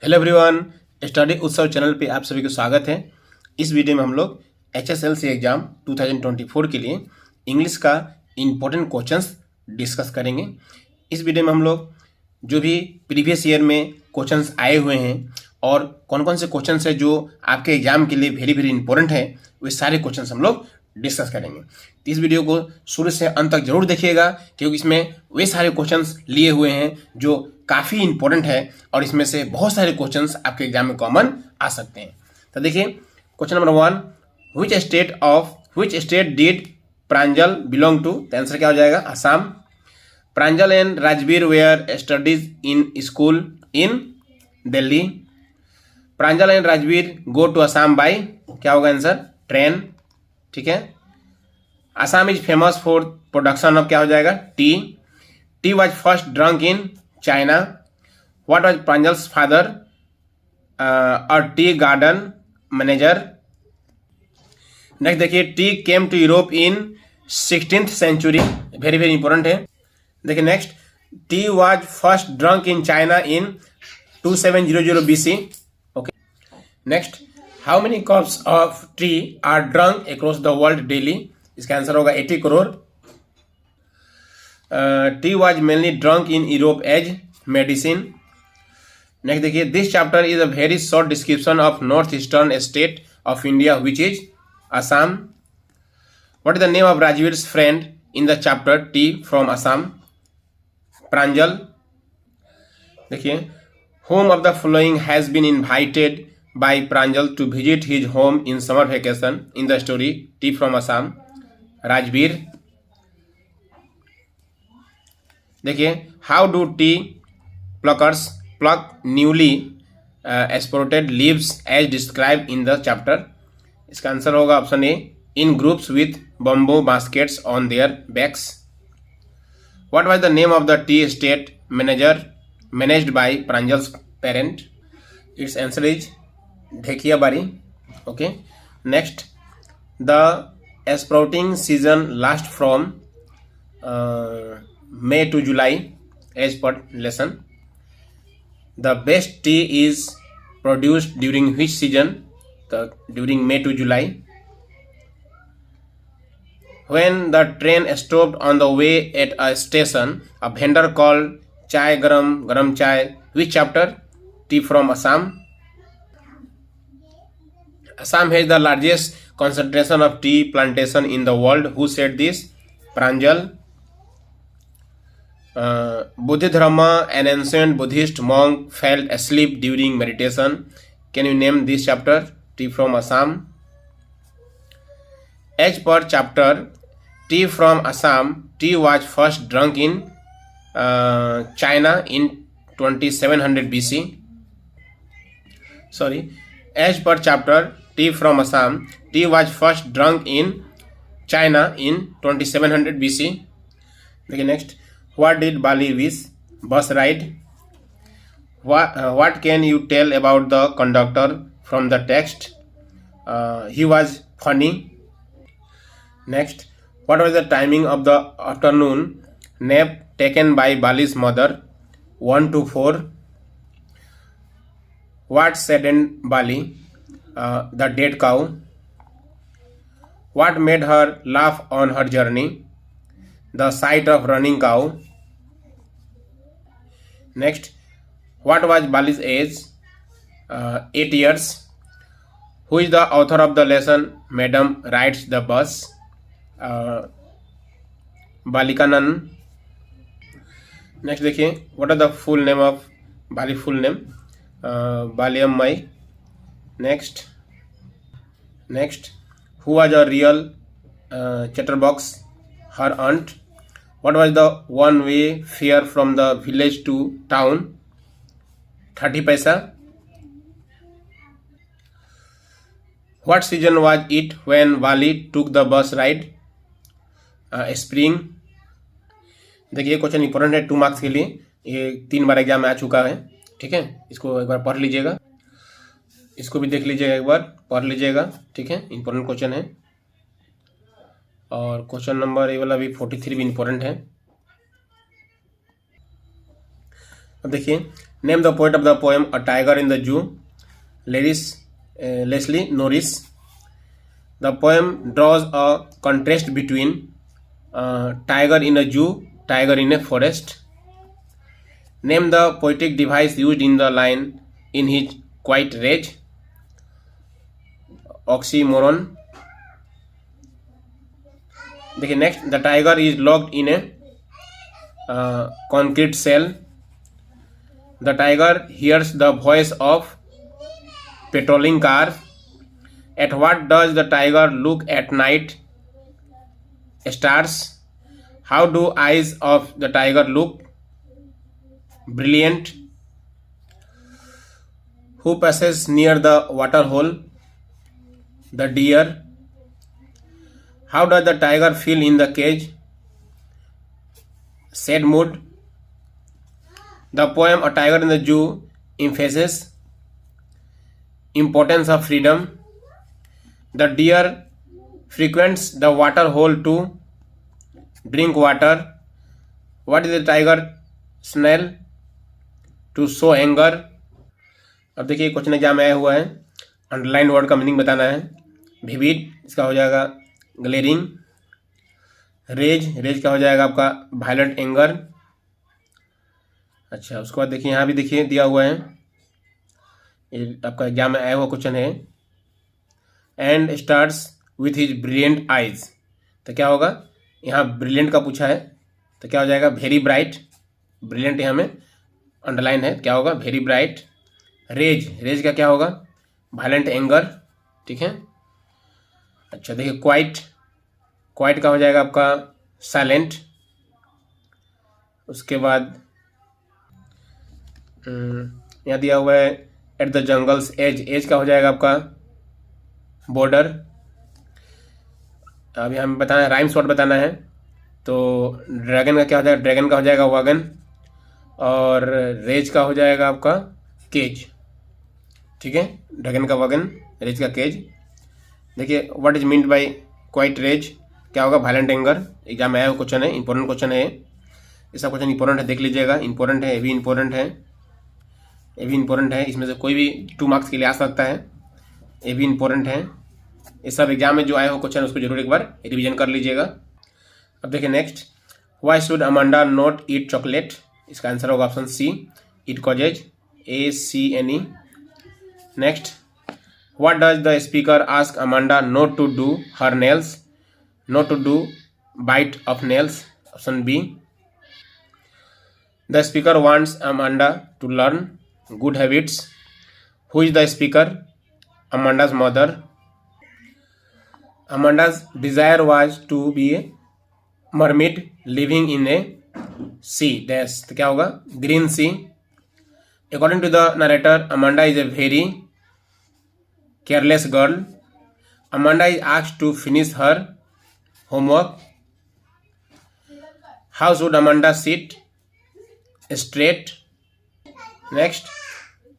Hello everyone, study उत्सव channel पे आप सभी को स्वागत है। इस वीडियो में हम लोग HSLC एग्ज़ाम 2024 के लिए इंग्लिश का इम्पोर्टेंट क्वेश्चंस डिस्कस करेंगे। इस वीडियो में हम लोग जो भी प्रीवियस ईयर में क्वेश्चंस आए हुए हैं और कौन कौन से क्वेश्चंस है जो आपके एग्जाम के लिए वेरी वेरी इंपॉर्टेंट है, वे सारे क्वेश्चंस हम लोग डिस्कस करेंगे। तो इस वीडियो को शुरू से अंत तक जरूर देखिएगा, क्योंकि इसमें वे सारे क्वेश्चंस लिए हुए हैं जो काफ़ी इंपॉर्टेंट है और इसमें से बहुत सारे क्वेश्चंस आपके एग्जाम में कॉमन आ सकते हैं। तो देखिए question number 1, which state did Pranjal belong to? तो आंसर क्या हो जाएगा? Assam. Pranjal and Rajvir were studies in school in Delhi. Pranjal and Rajvir go to Assam by, क्या होगा आंसर? ट्रेन। ठीक है। Assam is famous for production of, क्या हो जाएगा? Tea. Tea was first drunk in China. What was Pranjal's father? A tea garden manager. Next देखिए, tea came to Europe in 16th century, very very important है। देखिए next, tea was first drunk in China in 2700 BC। Okay. Next, how many cups of tea are drunk across the world daily? इसका answer होगा 80 crore. Tea was mainly drunk in Europe as medicine. Next देखिए, this chapter is a very short description of north eastern state of India which is Assam. What is the name of Rajvir's friend in the chapter tea from Assam? Pranjal. देखिए, whom of the following has been invited by Pranjal to visit his home in summer vacation in the story Tea from Assam? Rajveer। देखिए, how do tea pluckers pluck newly sprouted leaves as described in the chapter? इसका answer होगा option A, in groups with bamboo baskets on their backs। What was the name of the tea estate managed by Pranjal's parent? Its answer is Dhekiyabari। Okay. Next, the sprouting season lasts from May to July as per lesson. The best tea is produced during which season? During May to July. When the train stopped on the way at a station, a vendor called chai garam chai. Which chapter? Tea from Assam. Assam has the largest concentration of tea plantation in the world. Who said this? Pranjal। Bodhidharma, an ancient Buddhist monk, fell asleep during meditation. Can you name this chapter? Tea from Assam. As per chapter Tea from Assam, tea was first drunk in China in 2700 BC. Sorry. As per chapter Tea from Assam, tea was first drunk in China in 2700 BC. Okay, next. What did Bali wish? Bus ride. What can you tell about the conductor from the text? He was funny. Next, what was the timing of the afternoon nap taken by Bali's mother? 1 to 4. What saddened Bali? The dead cow. What made her laugh on her journey? The sight of running cow. Next, what was Bali's age? 8 years. Who is the author of the lesson Madam Rides the Bus? Balikanan। Next देखिए, what are the full name of Bali? Full name Baliyammai. Next, who was a real chatterbox? Her aunt। What was the one way fare from the village to town? 30 paisa. What season was it when Bali took the bus ride? Spring. देखिए question important है 2 marks के लिए, ये 3 बार exam में आ चुका है। ठीक है, इसको एक बार पढ़ लीजिएगा, इसको भी देख लीजिएगा, एक बार पढ़ लीजिएगा। ठीक है, इंपॉर्टेंट क्वेश्चन है। और क्वेश्चन नंबर ये वाला भी 43 भी इंपॉर्टेंट है। अब देखिए, name the poet of the poem a tiger in the zoo, Leslie Norris. The poem draws a contrast between tiger in a zoo, tiger in a forest. Name the poetic device used in the line in his quiet rage. Oxymoron. देखिए next, the tiger is locked in A concrete cell. The tiger hears the voice of patrolling car. At what does the tiger look at night? Stars. How do eyes of the tiger look? Brilliant. Who passes near the water hole? The deer. How does the tiger feel in the cage? Sad mood. The poem A Tiger in the Zoo emphasizes importance of freedom. The deer frequents the water hole to drink water. What is the tiger smell? To show anger. अब देखिए question exam में आया हुआ है, underline word का meaning बताना है। Vivid, इसका हो जाएगा ग्लेरिंग। रेज, रेज का हो जाएगा आपका वायलेंट एंगर। अच्छा, उसके बाद देखिए यहाँ भी देखिए दिया हुआ है, ये आपका एग्जाम में आया हुआ क्वेश्चन है। And starts with his brilliant eyes, तो क्या होगा, यहाँ ब्रिलियंट का पूछा है तो क्या हो जाएगा, वेरी ब्राइट। ब्रिलियंट यहाँ में अंडरलाइन है, क्या होगा, वेरी ब्राइट। रेज, रेज का क्या होगा, वायलेंट एंगर। ठीक है। अच्छा देखिए क्वाइट, क्वाइट का हो जाएगा आपका साइलेंट। उसके बाद यहाँ दिया हुआ है at the jungle's edge, edge का हो जाएगा आपका बॉर्डर। अभी हमें बताना है, राइम शॉर्ट बताना है, तो ड्रैगन का क्या हो जाएगा, ड्रैगन का हो जाएगा वैगन, और रेज का हो जाएगा आपका केज। ठीक है, ड्रैगन का वैगन, रेज का केज। देखिए what is meant by quite rage, क्या होगा, वायलेंट एंगर। एग्जाम में आया हुआ क्वेश्चन है, इंपॉर्टेंट क्वेश्चन है, इसका क्वेश्चन इंपॉर्टेंट है, देख लीजिएगा। इंपॉर्टेंट है, ये भी इंपॉर्टेंट है, ये भी इंपॉर्टेंट है। इसमें से कोई भी 2 मार्क्स के लिए आ सकता है, ये भी इंपॉर्टेंट है। ये सब एग्जाम में जो आया हो क्वेश्चन उसको जरूर एक बार रिवीजन कर लीजिएगा। अब देखिए next, why should Amanda not eat chocolate, इसका आंसर होगा option C, it causes, ACNE। Next, what does the speaker ask Amanda not to do her nails, not to do bite of nails, option B. The speaker wants Amanda to learn good habits. Who is the speaker? Amanda's mother. Amanda's desire was to be a mermaid living in a sea dash, तो क्या होगा, green sea. According to the narrator, Amanda is a very careless girl. Amanda is asked to finish her homework. How should Amanda sit? Straight. Next,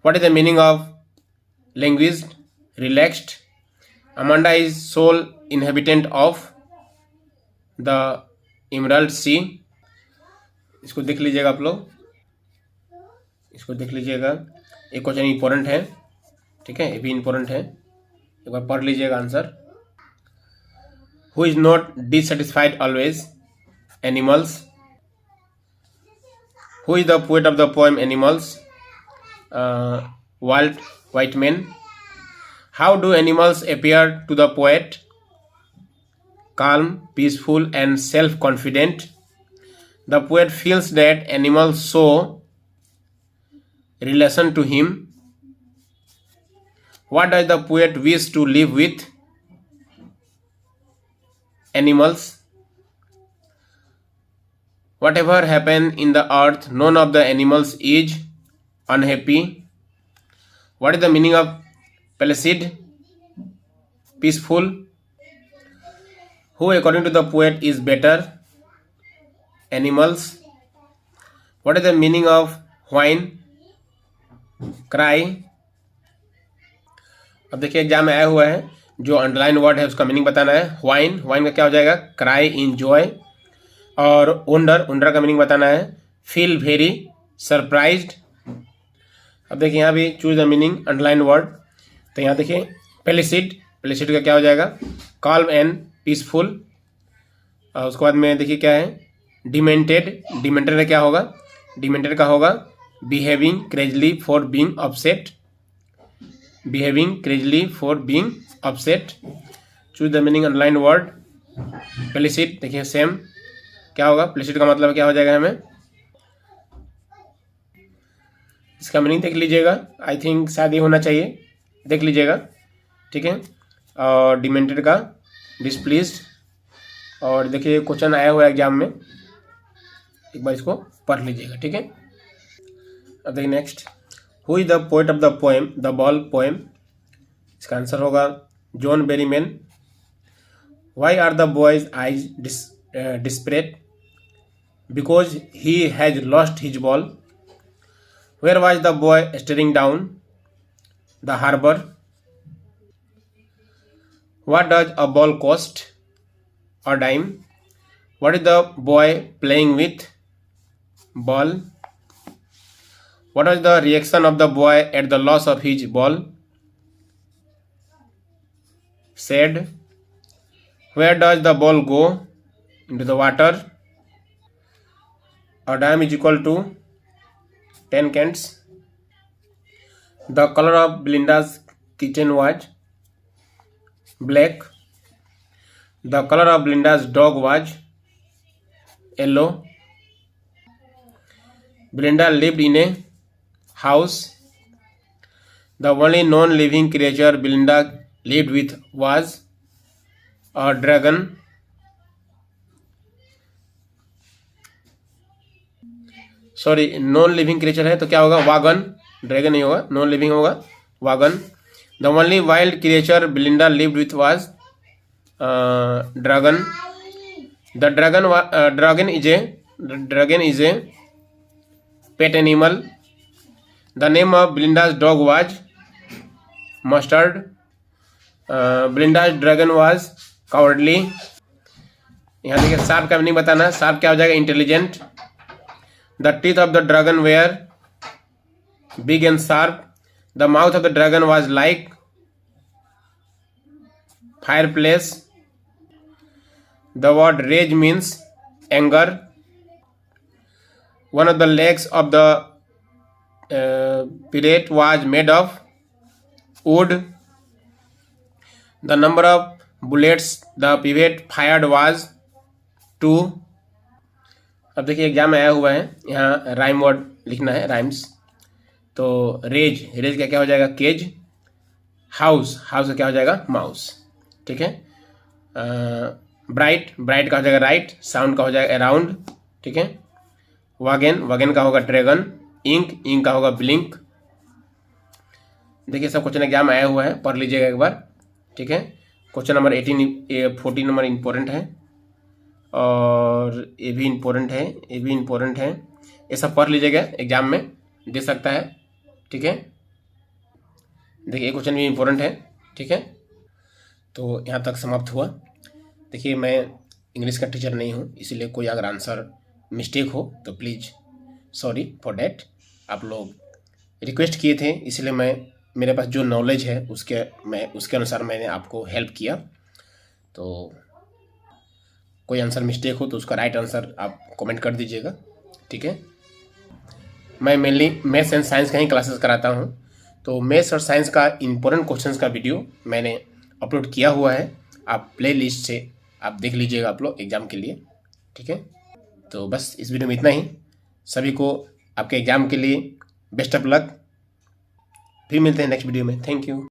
what is the meaning of languished, relaxed? Amanda is sole inhabitant of the Emerald Sea. इसको देख लीजिएगा आप लोग, इसको देख लीजिएगा, एक question important है। ठीक है, ये भी इंपॉर्टेंट है, एक बार पढ़ लीजिएगा answer. Who is not dissatisfied always, animals. Who is the poet of the poem animals, Walt Whitman. How do animals appear to the poet? Calm, peaceful, and self-confident. The poet feels that animals show relation to him. What does the poet wish to live with? Animals. Whatever happens in the earth, none of the animals is unhappy. What is the meaning of placid? Peaceful. Who according to the poet is better? Animals. What is the meaning of whine? Cry. अब देखिए exam में आया हुआ है, जो underline word है उसका meaning बताना है। whine, whine का क्या हो जाएगा, क्राई इन जॉय। और वंडर, वंडर का मीनिंग बताना है, फील वेरी सरप्राइज्ड। अब देखिए यहाँ भी choose the meaning, underline word. तो यहाँ देखिए पेलिसिड, पेलिसिड का क्या हो जाएगा, कॉल्म एंड पीसफुल। और उसके बाद में देखिए क्या है, डिमेंटेड, डिमेंटेड का क्या होगा, डिमेंटेड का होगा behaving crazily for being upset, behaving crazily for being upset. Choose the meaning, underline word. Pellucid देखिए सेम क्या होगा, पेलिसिड का मतलब क्या हो जाएगा हमें, इसका मीनिंग देख लीजिएगा, आई थिंक शायद ये होना चाहिए, देख लीजिएगा, ठीक है। और डिमेंटेड का डिस्प्लीज्ड। और देखिए क्वेश्चन आया हुआ है एग्जाम में, एक बार इसको पढ़ लीजिएगा, ठीक है। अब देखिए next, who is the poet of the poem the ball poem. इसका आंसर होगा John Berryman. Why are the boys eyes desperate, because he has lost his ball. Where was the boy staring down the harbor? What does a ball cost? A dime. What is the boy playing with? Ball. What was the reaction of the boy at the loss of his ball? Sad. Where does the ball go? Into the water. A dime is equal to 10 cents. The color of Belinda's kitchen was black. The color of Belinda's dog was yellow. Belinda lived in a house. The only non-living creature Belinda lived with was a dragon. Sorry, non living creature है तो क्या होगा, wagon, dragon नहीं होगा, non living होगा wagon. The only wild creature Belinda lived with was dragon. The dragon is a pet animal. The name of Belinda's dog was mustard. Belinda's dragon was cowardly. यहाँ देखिए sharp का meaning बताना, sharp क्या हो जाएगा, intelligent. The teeth of the dragon were big and sharp. The mouth of the dragon was like fireplace. The word rage means anger. One of the legs of the pirate was made of wood. The number of bullets the pirate fired was 2. अब देखिए exam में आया हुआ है, यहाँ rhyme word लिखना है, rhymes. तो रेज, रेज का क्या हो जाएगा, केज। हाउस, हाउस का क्या हो जाएगा, माउस, ठीक है। ब्राइट, ब्राइट का हो जाएगा राइट, साउंड का हो जाएगा अराउंड, ठीक है। वागन, वागन का होगा ड्रैगन। इंक, इंक का होगा ब्लिंक। देखिए सब क्वेश्चन एग्जाम आया हुआ है, पढ़ लीजिएगा एक बार, ठीक है। क्वेश्चन नंबर 14 नंबर इम्पोर्टेंट है, और ये भी इम्पोर्टेंट है, ये भी इम्पोर्टेंट है। ये सब पढ़ लीजिएगा, एग्जाम में दे सकता है, ठीक है। देखिए ये क्वेश्चन भी इम्पोर्टेंट है, ठीक है। तो यहाँ तक समाप्त हुआ। देखिए मैं इंग्लिश का टीचर नहीं हूँ, इसीलिए कोई अगर आंसर मिस्टेक हो तो प्लीज़ सॉरी फॉर डैट। आप लोग रिक्वेस्ट किए थे, इसलिए मैं, मेरे पास जो नॉलेज है उसके अनुसार मैंने आपको हेल्प किया। तो कोई आंसर मिस्टेक हो तो उसका राइट आंसर आप कमेंट कर दीजिएगा, ठीक है। मैं मेनली मैथ्स एंड साइंस का ही क्लासेस कराता हूँ, तो मैथ्स और साइंस का इम्पोर्टेंट क्वेश्चंस का वीडियो मैंने अपलोड किया हुआ है, आप प्ले लिस्ट से आप देख लीजिएगा आप लोग एग्ज़ाम के लिए, ठीक है। तो बस इस वीडियो में इतना ही। सभी को आपके एग्ज़ाम के लिए बेस्ट ऑफ लक। फिर मिलते हैं नेक्स्ट वीडियो में। Thank you.